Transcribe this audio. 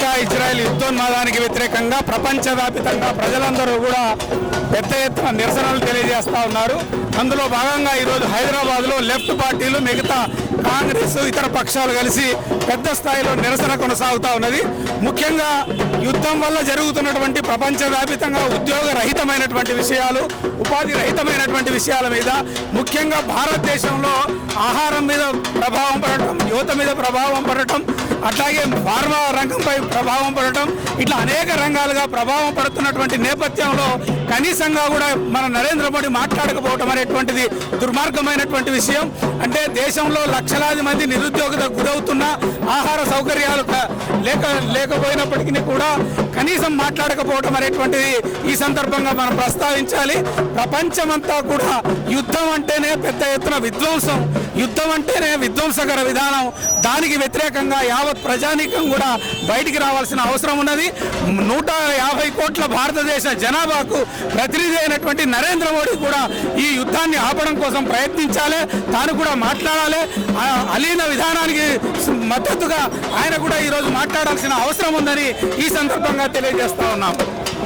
America Israel యుద్ధోన్మాదానికి వ్యతిరేకంగా ప్రపంచవ్యాప్తంగా ప్రజలందరూ కూడా పెద్ద ఎత్తున నిరసనలు తెలియజేస్తూ ఉన్నారు. అందులో భాగంగా ఈరోజు హైదరాబాద్లో లెఫ్ట్ పార్టీలు, మిగతా కాంగ్రెస్, ఇతర పక్షాలు కలిసి పెద్ద స్థాయిలో నిరసన కొనసాగుతూ ఉన్నది. ముఖ్యంగా యుద్ధం వల్ల జరుగుతున్నటువంటి ప్రపంచవ్యాప్తంగా ఉద్యోగ రహితమైనటువంటి విషయాలు, ఉపాధి రహితమైనటువంటి విషయాల మీద, ముఖ్యంగా భారతదేశంలో ఆహారం మీద ప్రభావం పడటం, యువత మీద ప్రభావం పడటం, అట్లాగే ఫార్మా రంగంపై ప్రభావం పడటం, ఇట్లా అనేక రంగాలుగా ప్రభావం పడుతున్నటువంటి నేపథ్యంలో కనీసంగా కూడా మన నరేంద్ర మోడీ మాట్లాడకపోవటం అనేటువంటిది దుర్మార్గమైనటువంటి విషయం. అంటే దేశంలో లక్షలాది మంది నిరుద్యోగతకు గురవుతున్న, ఆహార సౌకర్యాలు లేకపోయినప్పటికీ కూడా కనీసం మాట్లాడకపోవటం అనేటువంటిది ఈ సందర్భంగా మనం ప్రస్తావించాలి. ప్రపంచమంతా కూడా యుద్ధం అంటేనే పెద్ద ఎత్తున విధ్వంసం, యుద్ధం అంటేనే విధ్వంసకర విధానం, దానికి వ్యతిరేకంగా యావత్ ప్రజానీకం కూడా బయటికి రావాల్సిన అవసరం ఉన్నది. 150 కోట్ల భారతదేశ జనాభాకు ప్రతినిధి అయినటువంటి నరేంద్ర మోడీ కూడా ఈ యుద్ధాన్ని ఆపడం కోసం ప్రయత్నించాలి, తాను కూడా మాట్లాడాలి. అలీన విధానానికి మద్దతుగా ఆయన కూడా ఈరోజు మాట్లాడాల్సిన అవసరం ఉందని ఈ సందర్భంగా తెలియజేస్తా ఉన్నాం.